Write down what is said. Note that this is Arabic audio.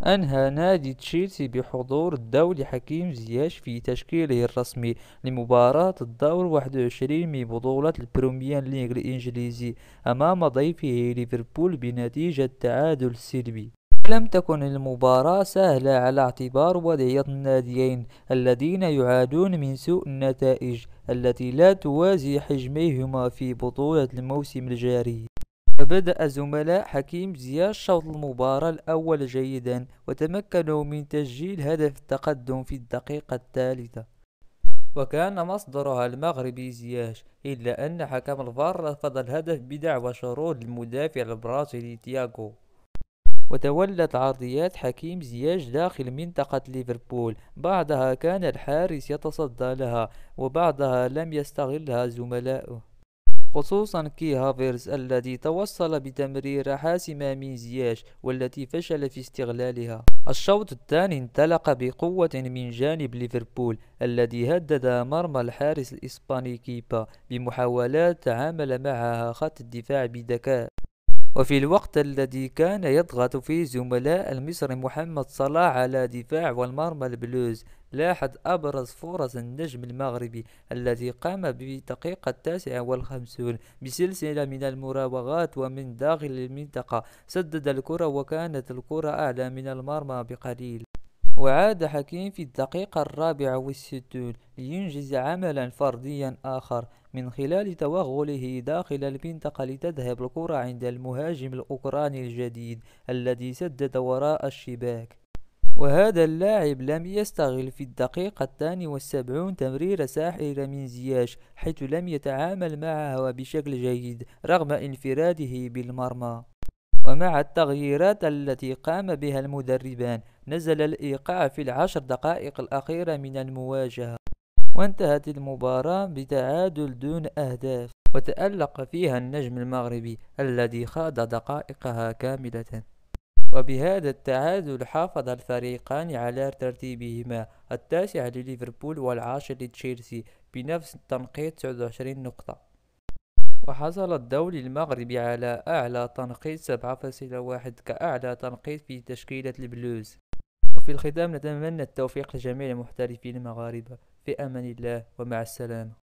أنهى نادي تشيلسي بحضور الدولي حكيم زياش في تشكيله الرسمي لمباراة الدور 21 من بطولة البريمير ليغ الإنجليزي أمام ضيفه ليفربول بنتيجة تعادل سلبي. لم تكن المباراة سهلة على اعتبار وضعية الناديين الذين يعانون من سوء النتائج التي لا توازي حجميهما في بطولة الموسم الجاري. فبدأ زملاء حكيم زياش شوط المباراة الأول جيدا، وتمكنوا من تسجيل هدف التقدم في الدقيقة الثالثة، وكان مصدرها المغربي زياش، إلا أن حكم الفار رفض الهدف بدعوى شرود المدافع البرازيلي تياغو. وتولت عرضيات حكيم زياش داخل منطقة ليفربول، بعضها كان الحارس يتصدى لها، وبعضها لم يستغلها زملاؤه، خصوصا كي هافيرز الذي توصل بتمريرة حاسمة من زياش والتي فشل في استغلالها. الشوط الثاني انطلق بقوة من جانب ليفربول الذي هدد مرمى الحارس الإسباني كيبا بمحاولات تعامل معها خط الدفاع بذكاء. وفي الوقت الذي كان يضغط فيه زملاء المصري محمد صلاح على دفاع والمرمى البلوز، لاحظ أبرز فرص النجم المغربي الذي قام بالدقيقة 59 بسلسلة من المراوغات ومن داخل المنطقة، سدد الكرة وكانت الكرة أعلى من المرمى بقليل. وعاد حكيم في الدقيقة 64 لينجز عملا فرديا آخر من خلال توغله داخل المنطقة لتذهب الكرة عند المهاجم الأوكراني الجديد الذي سدد وراء الشباك. وهذا اللاعب لم يستغل في الدقيقة 72 تمريرة ساحرة من زياش، حيث لم يتعامل معها بشكل جيد رغم انفراده بالمرمى. ومع التغييرات التي قام بها المدربان، نزل الإيقاع في العشر دقائق الأخيرة من المواجهة، وانتهت المباراة بتعادل دون أهداف، وتألق فيها النجم المغربي الذي خاض دقائقها كاملة. وبهذا التعادل حافظ الفريقان على ترتيبهما، التاسع لليفربول والعاشر لتشيلسي بنفس التنقيط 29 نقطة. وحصل الدولي المغربي على أعلى تنقيط 7.1 كأعلى تنقيط في تشكيلة البلوز. وفي الختام نتمنى التوفيق لجميع المحترفين المغاربة. في أمان الله ومع السلامة.